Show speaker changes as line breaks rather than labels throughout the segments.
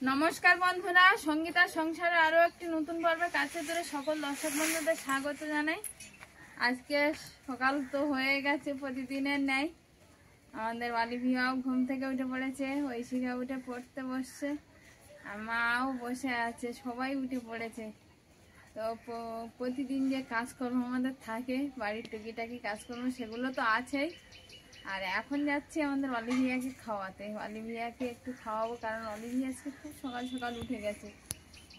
নমস্কার বন্ধুরা, সঙ্গীতার সংসারে আরো একটি নতুন পর্বে কাছে ধরে সকল দর্শক বন্ধুদের স্বাগত জানাই। আজকে সকাল তো হয়ে গেছে প্রতিদিনের ন্যায়। আমাদের বালি ভিয়াও ঘুম থেকে উঠে পড়েছে, ঐশিকা উঠে পড়তে বসছে, আর মাও বসে আছে, সবাই উঠে পড়েছে। তো প্রতিদিন যে কাজকর্ম আমাদের থাকে, বাড়ির টুকিটাকি কাজকর্ম সেগুলো তো আছেই। আর এখন যাচ্ছি আমাদের অলিভিয়াকে খাওয়াতে। অলিভিয়াকে একটু খাওয়াবো, কারণ অলিভিয়া আজকে খুব সকাল সকাল উঠে গেছে,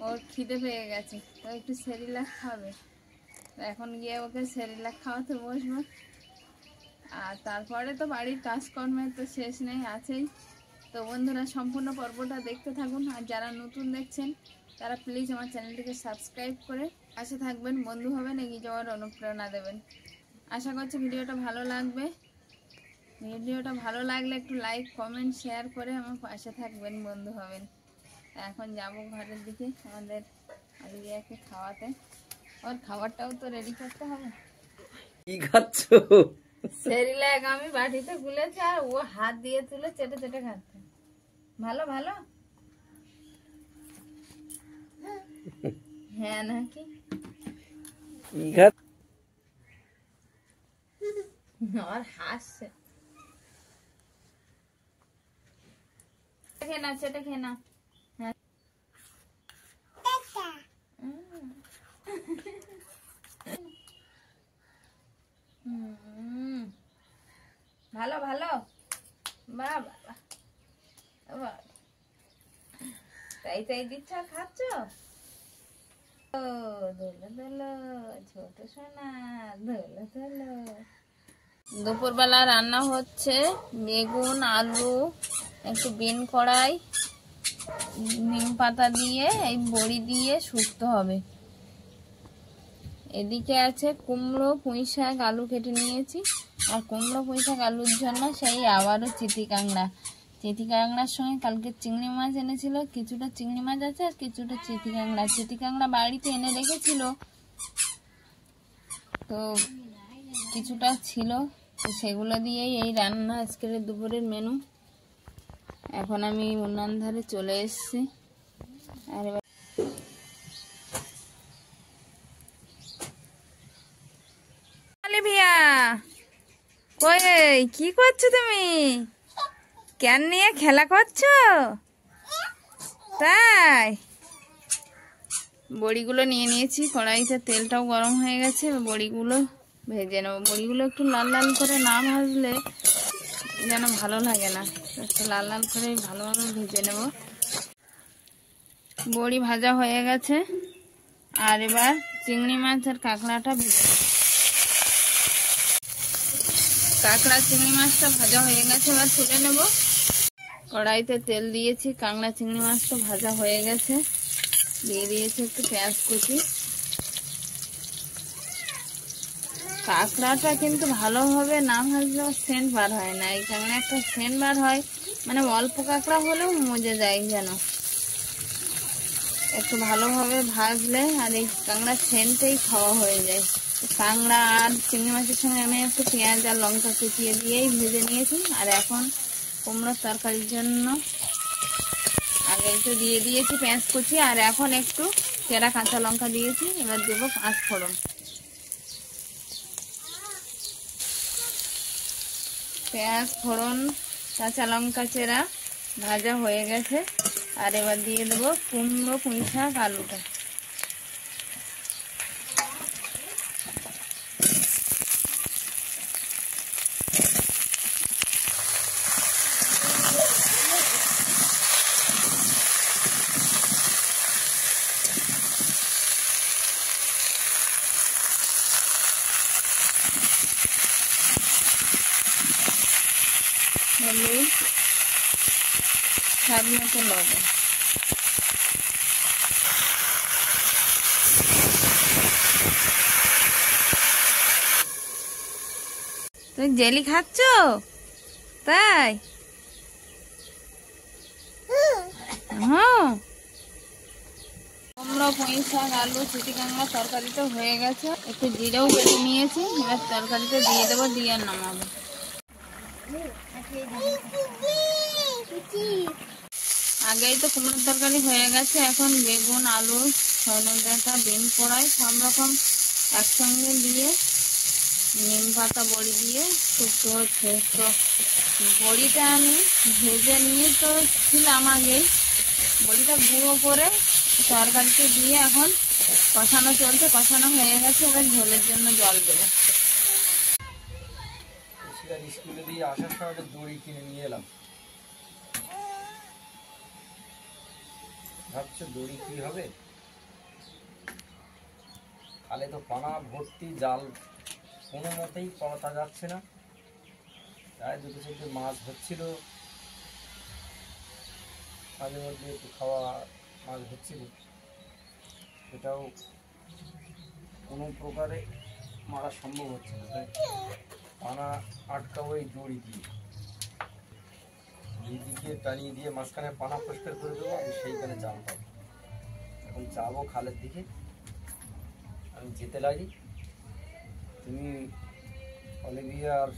ওর খিদে পেয়ে গেছে, ও একটু সেরিলাক খাবে। এখন গিয়ে ওকে সেরিলাক খাওয়াতে বসবো। আর তারপরে তো বাড়ির কাজকর্মের তো শেষ নেই, আছেই। তো বন্ধুরা, সম্পূর্ণ পর্বটা দেখতে থাকুন। আর যারা নতুন দেখছেন তারা প্লিজ আমার চ্যানেলটিকে সাবস্ক্রাইব করে পাশে থাকবেন, বন্ধু হবেন, এগিয়ে যাওয়ার অনুপ্রেরণা দেবেন। আশা করছি ভিডিওটা ভালো লাগবে। ভিডিওটা ভালো লাগলে একটু লাইক, কমেন্ট, শেয়ার করে আমার পাশে থাকবেন, বন্ধু হবেন। এখন যাব ঘরের দিকে আমাদের আলিয়াকে খাওয়াতে। ওর খাবারটাও তো রেডি করতে হবে।
কি খাচ্ছ?
সেরিল্যাক আমি বাটিতে গুলেছি, আর ও হাত দিয়ে তুলে চেটে চেটে খাচ্ছে। ভালো ভালো, হ্যাঁ নাকি? আর হাসছে। খেয়ে না, চেটে খেয়ে না। ভালো ভালো, বাবা তাই তাই দিচ্ছ আর খাচ্ছ। ও ধুলো ধুলো ছোট সোনা, ধুলো ধুলো। দুপুরবেলা রান্না হচ্ছে বেগুন, আলু, একটু বিন কড়াই, নিম পাতা দিয়ে এই বড়ি দিয়ে শুক্তো হবে। এদিকে আছে কুমড়ো, পুঁই শাক, আলু কেটে নিয়েছি। আর কুমড়ো, পুঁই শাক, আলুর জন্য সেই আবারও চিতি কাঁকড়া। চিতি কাঁকড়ার সঙ্গে কালকে চিংড়ি মাছ এনেছিল, কিছুটা চিংড়ি মাছ আছে আর কিছুটা চিতি কাঁকড়া। চিতি কাঁকড়া বাড়িতে এনে রেখেছিল, তো কিছুটা ছিল, তো সেগুলো দিয়েই এই রান্না আজকের দুপুরের মেনু। এখন আমি উনান ধারে চলে এসেছি। আর এবার অলিভিয়া কই, কি করছো তুমি? ক্যান নিয়ে খেলা করছো? তাই বড়িগুলো নিয়ে নিয়েছি, কড়াইতে তেলটাও গরম হয়ে গেছে, বড়িগুলো ভেজে নেবো। বড়িগুলো একটু লাল লাল করে না ভাজলে যেন ভালো লাগে না, একটু লাল লাল করে ভালোভাবে ভেজে নেব। বড়ি ভাজা হয়ে গেছে, আর এবার চিংড়ি মাছ আর কাঁকড়াটা ভেজে নেব। কাঁকড়া চিংড়ি মাছটা ভাজা হয়ে গেছে, এবার তুলে নেব। কড়াইতে তেল দিয়েছি, কাঁকড়া চিংড়ি মাছটা ভাজা হয়ে গেছে, দিয়ে দিয়েছি একটু পেঁয়াজ কুচি। কাঁকড়াটা কিন্তু ভালোভাবে না ভাজলে সেন্ট বার হয় না। এই কাঁকড়া একটা সেন্ট বার হয়, মানে অল্প কাঁকড়া হলেও মজে যায় যেন। একটু ভালোভাবে ভাজলে আর এই কাঁকড়ার সেন্টেই খাওয়া হয়ে যায়। কাঁকড়া আর চিংড়ি মাছের সঙ্গে আমি একটু পেঁয়াজ আর লঙ্কা কুচিয়ে দিয়েই ভেজে নিয়েছি। আর এখন কুমড়োর তরকারির জন্য আগে একটু দিয়ে দিয়েছি পেঁয়াজ কুচি, আর এখন একটু চেরা কাঁচা লঙ্কা দিয়েছি। এবার দেবো 5 ফোড়ন। পেঁয়াজ, ফোড়ন, কাঁচা লঙ্কা চেরা ভাজা হয়ে গেছে, আর এবার দিয়ে দেবো কুমড়ো, পুঁই শাক, আলুটা। হলুদ, স্বাদ মতো লবণ। তুমি জেলি খাচ্ছ? তাই? হ্যাঁ। কুমড়ো, পুঁই শাক, আলু, চিটি কাঁকড়া তরকারিটা হয়ে গেছে, একটু জিরেও বেটে নিয়েছি। এবার তরকারিটা দিয়ে দেবো, দিয়ে নামাবো। আগেই তো কুমড়োর তরকারি হয়ে গেছে, এখন বেগুন, আলু, সজনে ডাঁটা, বিন কড়াই সব রকম একসঙ্গে দিয়ে নিম পাতা বড়ি দিয়ে শুক্তো হচ্ছে। তো বড়িটা আমি ভেজে নিয়ে তো ছিলাম আগে, বড়িটা গুঁড়ো করে তরকারিতে দিয়ে এখন কষানো চলছে, কষানো হয়ে গেছে, এবার ঝোলের জন্য জল দেবো।
স্কুলে দিয়ে আসার সময় দড়ি কিনে নিয়ে এলাম। ভাবছো দড়ি কি হবে? খালে তো পানা ভর্তি, জাল কোনো মতেই পাওয়া যাচ্ছে না। তাই দুটো চারটে মাছ হচ্ছিল, মাঝে মধ্যে একটু খাওয়া মাছ হচ্ছিল, সেটাও কোনো প্রকারে মারা সম্ভব হচ্ছে না। তাই পানা আটকাবো এই দড়ি দিয়ে, দিদিকে টানিয়ে দিয়ে মাঝখানে পানা পরিষ্কার করে দেবো, আমি সেইখানে জাল পাবো। এখন যাবো খালের দিকে, আমি যেতে লাগি, তুমি অলিভিয়ার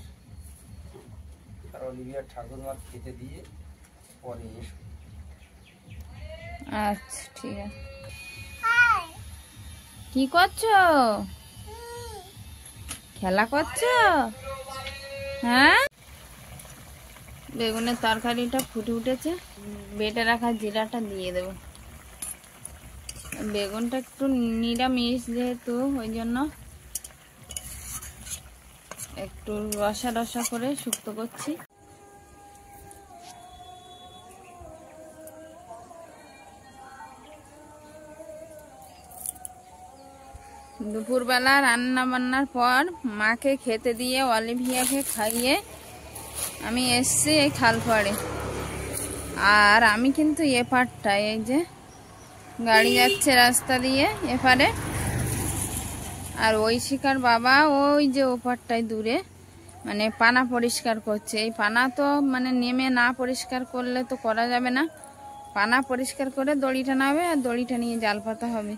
ঠাকুরমার খেতে দিয়ে পরে এসো।
আচ্ছা ঠিক আছে। কি করছো? খেলা করছো? হ্যাঁ, বেগুনের তরকারিটা ফুটে উঠেছে, বেটে রাখা জিরাটা দিয়ে দেবো। বেগুনটা একটু নিরামিষ যেহেতু, ওই জন্য একটু রসা রসা করে শুক্তো করছি। দুপুরবেলা রান্না বান্নার পর মাকে খেতে দিয়ে, অলিভিয়াকে খাইয়ে আমি এসছি এই খালপাড়ে। আর আমি কিন্তু এপারটায়, এই যে গাড়ি যাচ্ছে রাস্তা দিয়ে এপারে, আর ওই শিকার বাবা ওই যে ওপারটায় দূরে মানে পানা পরিষ্কার করছে। এই পানা তো মানে নেমে না পরিষ্কার করলে তো করা যাবে না, পানা পরিষ্কার করে দড়িটা নাবে আর দড়িটা নিয়ে জাল পাতা হবে।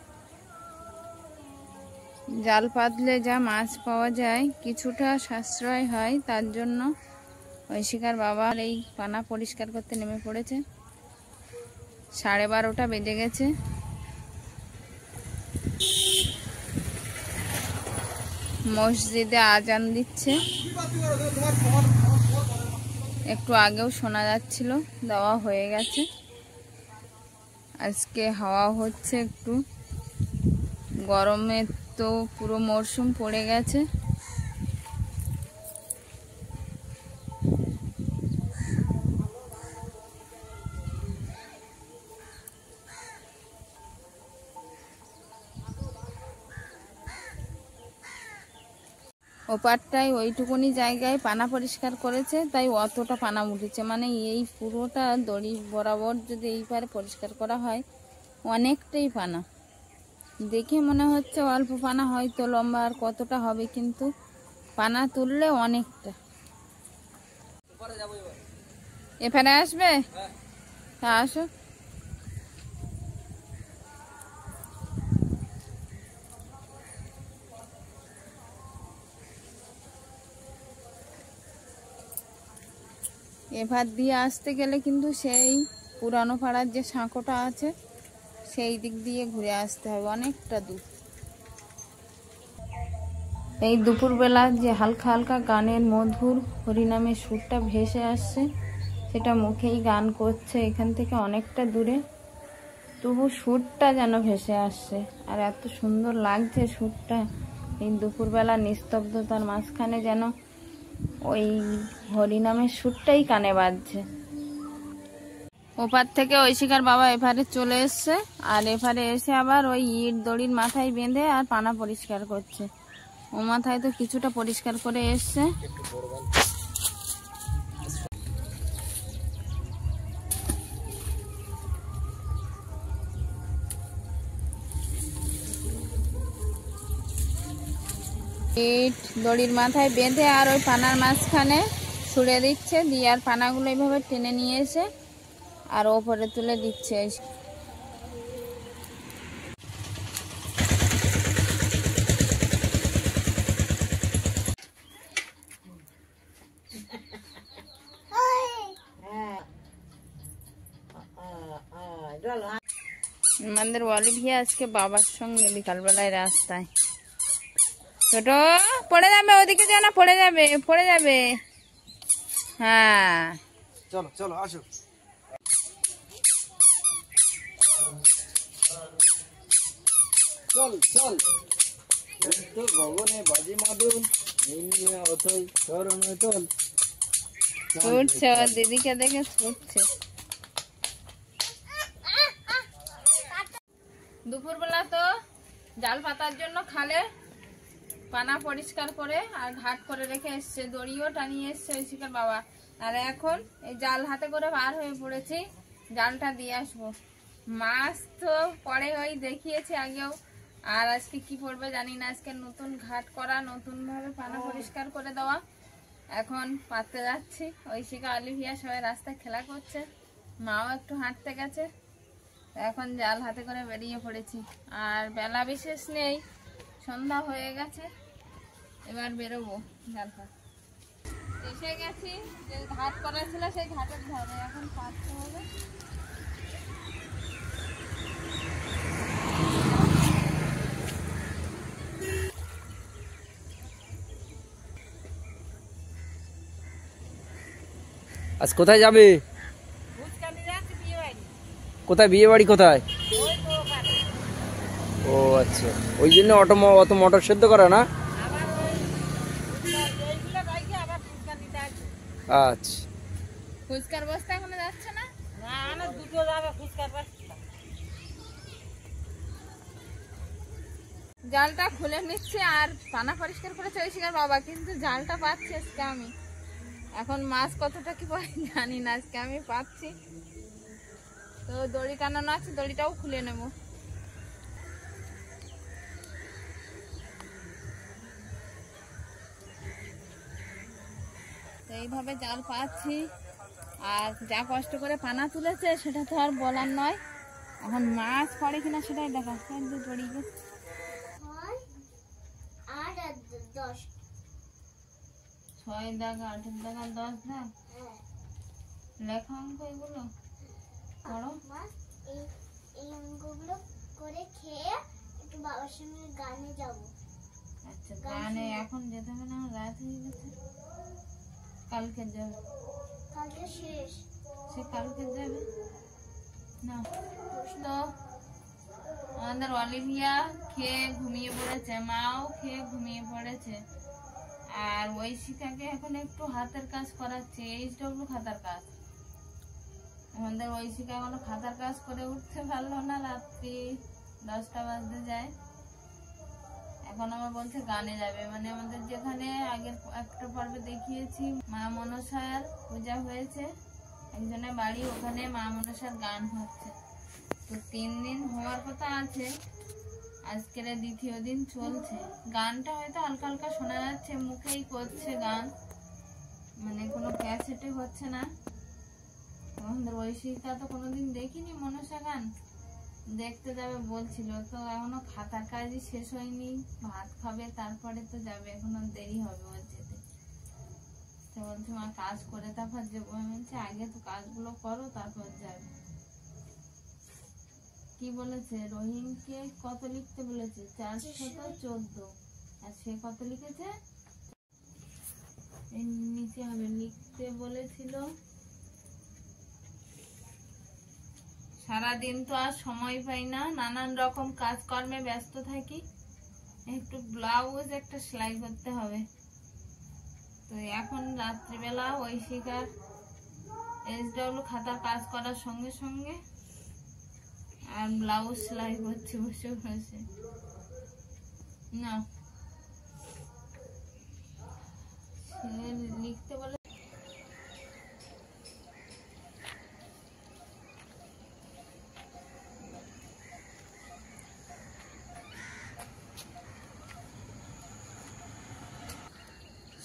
জাল পাতলে যা মাছ পাওয়া যায় কিছুটা সাশ্রয় হয়, তার জন্য ওই শিকার বাবা এই পানা পরিষ্কার করতে নেমে পড়েছে। 12:30 বেজে গেছে। মসজিদে আজান দিচ্ছে, একটু আগেও শোনা যাচ্ছিল, দেওয়া হয়ে গেছে। আজকে হাওয়া হচ্ছে একটু, গরমে তো পুরো মরশুম পড়ে গেছে। ওপারটায় ওইটুকুনি জায়গায় পানা পরিষ্কার করেছে, তাই অতটা পানা উঠেছে। মানে এই পুরোটা দড়ি বরাবর যদি এই পারে পরিষ্কার করা হয়, অনেকটাই পানা। দেখে মনে হচ্ছে অল্প পানা, হয়তো লম্বা আর কতটা হবে, কিন্তু পানা তুললে অনেকটা। এখানে আসবে? তা আসো। এভার দিয়ে আসতে গেলে কিন্তু সেই পুরানো পাড়ার যে সাঁকোটা আছে সেই দিক দিয়ে ঘুরে আসতে হবে, অনেকটা দূর। এই দুপুরবেলা যে হালকা হালকা গানের মধুর হরিনামের সুরটা ভেসে আসছে, সেটা মুখেই গান করছে এখান থেকে অনেকটা দূরে, তবু সুরটা যেন ভেসে আসছে। আর এত সুন্দর লাগছে সুরটা, এই দুপুরবেলা নিস্তব্ধতার মাঝখানে যেন ওই হরিনামের সুরটাই কানে বাজছে। ওপার থেকে ঐশিকার বাবা এপারে চলে এসছে, আর এপারে এসে আবার ওই ইট দড়ির মাথায় বেঁধে আর পানা পরিষ্কার করছে। ও মাথায় তো কিছুটা পরিষ্কার করে এসছে। ইট দড়ির মাথায় বেঁধে আর ওই পানার মাঝখানে ছুঁড়ে দিচ্ছে, দিয়ে আর পানাগুলো এইভাবে টেনে নিয়ে এসে আর ওপরে তুলে দিচ্ছে। আমাদের অলিভিয়া আজকে বাবার সঙ্গে বিকালবেলায় রাস্তায়। ছোট পড়ে যাবে, ওদিকে যা না, পড়ে যাবে, পড়ে যাবে। হ্যাঁ
চলো চলো আসো। চল চল তো গগনে বাজি মাদুল নিয়ে অথই চরণে চল।
ছুটছে, ওর দিদিকে দেখে ছুটছে। দুপুরবেলা তো জাল পাতার জন্য খালে পানা পরিষ্কার করে আর ঘাট করে রেখে এসছে, দড়িও টানিয়ে এসছে ঐশিকার বাবা। আর এখন এই জাল হাতে করে বার হয়ে পড়েছি, জালটা দিয়ে আসবো। মাছ তো পরে ওই দেখিয়েছি আগেও, আর আজকে কি পড়বে জানি না। আজকে নতুন ঘাট করা, নতুন ভাবে পানা পরিষ্কার করে দেওয়া। এখন পাততে যাচ্ছি। ঐশিকা অলিভিয়া সবাই রাস্তায় খেলা করছে, মাও একটু হাঁটতে গেছে। এখন জাল হাতে করে বেরিয়ে পড়েছি। আর বেলা বিশেষ নেই, সন্ধ্যা হয়ে গেছে, এবার বেরোবো। জাল পাত এসে গেছি, যে ঘাট করা ছিল সেই ঘাটের ধারে, এখন পাততে হবে।
আজ কোথায় যাবে? কোথায় বিয়ে বাড়ি কোথায়? ও আচ্ছা, ওই জন্য অত মোটর সেদ্ধ করা না। আচ্ছা,
ফুচকার বস্তা এখনো যাচ্ছে না। জালটা খুলে নিচ্ছে আর পানা পরিষ্কার করেছে ঐশিকার বাবা, কিন্তু জালটা পাচ্ছি আজকে আমি। এখন মাছ কতটা কি পাই জানি না, আজকে আমি পাচ্ছি। তো দড়ি টানানো আছে, দড়িটাও খুলে নেব। এইভাবে জাল পাচ্ছি, আর যা কষ্ট করে পানা তুলেছে সেটা তো আর বলার নয়। এখন মাছ পড়ে কিনা সেটাই দেখা। দড়ি 6 দাগ, 8 দাগ, 10 দাগ লেখা অঙ্ক এগুলো পড়ো।
এই অঙ্কগুলো করে খেয়ে একটু বাবার সঙ্গে গানে যাবো।
আচ্ছা, গানে এখন যেতে হবে না, রাত হয়ে গেছে। কালকে যাবে,
কালকে শেষ।
সে কালকে যাবে না। তো আমাদের অলিভিয়া খেয়ে ঘুমিয়ে পড়েছে, মাও খেয়ে ঘুমিয়ে পড়েছে। আর ঐশিকাকে এখন একটু হাতের কাজ করাচ্ছে, এইচডব্লিউ খাতার কাজ। আমাদের ঐশিকা এখনো খাতার কাজ করে উঠতে পারলো না, রাত্রি 10টা বাজতে যায়। এখন আমার বলছে গানে যাবে, মানে আমাদের যেখানে আগের একটা পর্বে দেখিয়েছি মা মনসার পূজা হয়েছে একজনের বাড়ি, ওখানে মা মনসার গান হচ্ছে। তো 3 দিন হওয়ার কথা আছে, আজকের 2য় দিন চলছে। গানটা হয়তো হালকা হালকা শোনা যাচ্ছে, মুখেই করছে গান, মানে কোনো ক্যাসেটে হচ্ছে না। আমাদের ঐশিকা তো কোনোদিন দেখিনি মনসা গান, দেখতে যাবে বলছিল। তো এখনো খাতার কাজই শেষ হয়নি, ভাত খাবে তারপরে তো যাবে, এখনো দেরি হবে ওর যেতে। তো বলছে মা কাজ করে তারপর যাবো। আমি বলছি আগে তো কাজগুলো করো তারপর যাবে। কি বলেছে রহিমকে কত লিখতে বলেছে? 414। আর সে কত লিখেছে? এর নিচে হবে, লিখতে বলেছিল। সারাদিন তো আর সময় পাই না, নানান রকম কাজকর্মে ব্যস্ত থাকি। একটু ব্লাউজ একটা সেলাই করতে হবে। তো এখন রাত্রিবেলা ঐশিকার এইচডব্লিউ খাতার কাজ করার সঙ্গে সঙ্গে আর ব্লাউজ সেলাই করছে বসে বসে। না সে লিখতে বলে।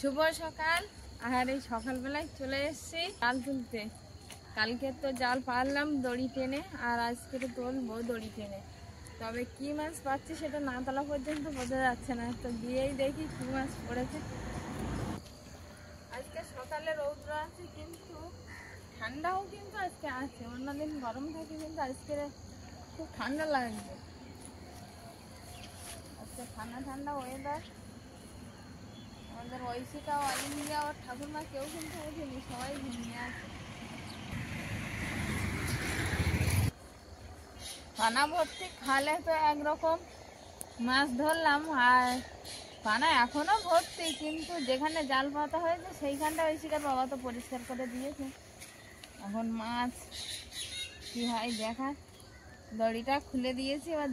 শুভ সকাল। আর এই সকালবেলায় চলে এসেছি জাল তুলতে। কালকে তো জাল পারলাম দড়ি টেনে, আর আজকে তুলবো দড়ি টেনে। তবে কি মাছ পাচ্ছি সেটা না তোলা পর্যন্ত বোঝা যাচ্ছে না। তো গিয়েই দেখি কি মাছ পড়েছে। আজকে সকালে রৌদ্র আছে, কিন্তু ঠান্ডাও কিন্তু আজকে আছে। অন্যদিন গরম থাকে, কিন্তু আজকে খুব ঠান্ডা লাগছে আজকে, ঠান্ডা ঠান্ডা ওয়েদার। আমাদের ঐশিকা, অলিভিয়া, ওর ঠাকুরমা কেউ কিন্তু ওঠেনি, সবাই ঘুমিয়ে আছে। পানা ভর্তি খালে তো একরকম মাছ ধরলাম, আর পানা এখনো ভর্তি, কিন্তু যেখানে জাল পাতা হয়েছে সেইখানটা ঐশিকার বাবা তো পরিষ্কার করে দিয়েছে। এখন মাছ কি হয় দেখা, দড়িটা খুলে দিয়েছি এবার।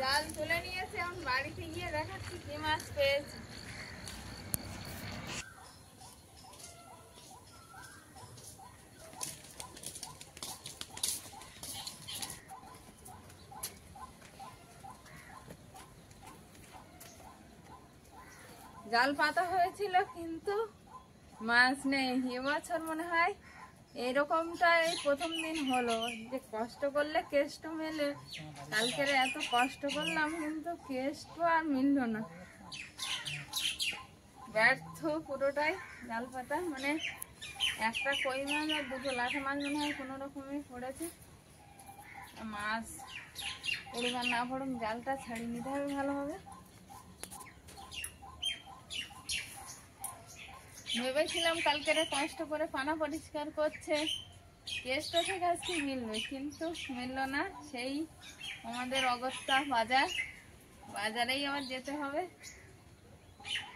জাল তুলে নিয়েছে, এখন বাড়িতে গিয়ে দেখাচ্ছি কি মাছ পেয়েছি। জাল পাতা হয়েছিল কিন্তু মাছ নেই। এবছর মনে হয় এরকমটা এই প্রথম দিন হলো, যে কষ্ট করলে কেষ্ট মেলে। কালকের এত কষ্ট করলাম কিন্তু কেষ্ট আর মিলল না, ব্যর্থ পুরোটাই। জাল পাতা মানে একটা কই মাছ আর দুটো লাঠা মাছ মনে হয় কোনো রকমই পড়েছে। মাছ পড়ুক আর না পড়ুক, জালটা ছাড়িয়ে নিতে হবে ভালোভাবে। ভেবেছিলাম কালকের কষ্ট করে পানা পরিষ্কার করছে, কেষ্ট থেকে আজকে মিলবে, কিন্তু মিলল না। সেই আমাদের অগত্যা বাজার, বাজারেই আবার যেতে হবে,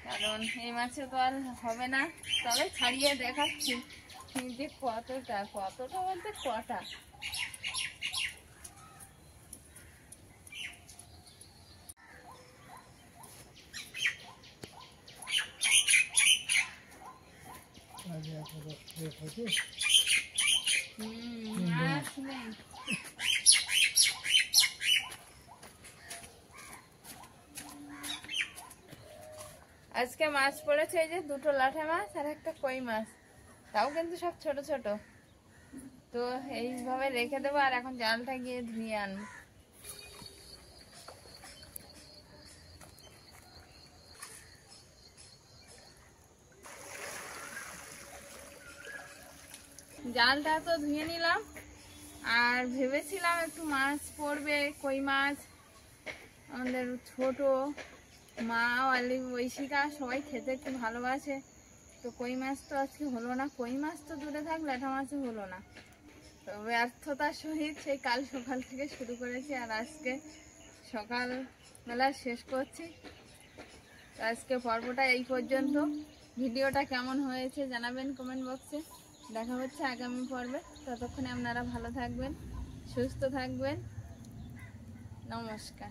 কারণ এই মাছে তো আর হবে না। তবে ছাড়িয়ে দেখাচ্ছি যে কতটা, কতটা বলতে কটা। মাছ নেই। আজকে মাছ পড়েছে এই যে দুটো লাঠা মাছ আর একটা কই মাছ, তাও কিন্তু সব ছোট ছোট। তো এইভাবে রেখে দেবো, আর এখন জালটা গিয়ে ধুয়ে আনবো। জালটা তো ধুয়ে নিলাম, আর ভেবেছিলাম একটু মাছ পড়বে, কই মাছ। আমাদের ছোট মা, ঐশিকা সবাই খেতে একটু ভালোবাসে, তো কই মাছ তো আজকে হলো না। কই মাছ তো দূরে থাক, ল্যাঠা মাছও হলো না। তো ব্যর্থতার সহিত সেই কাল সকাল থেকে শুরু করেছি, আর আজকে সকালবেলা শেষ করছি। তো আজকে পর্বটা এই পর্যন্ত। ভিডিওটা কেমন হয়েছে জানাবেন কমেন্ট বক্সে। দেখা হচ্ছে আগামী পর্বে, ততক্ষণে আপনারা ভালো থাকবেন, সুস্থ থাকবেন। নমস্কার।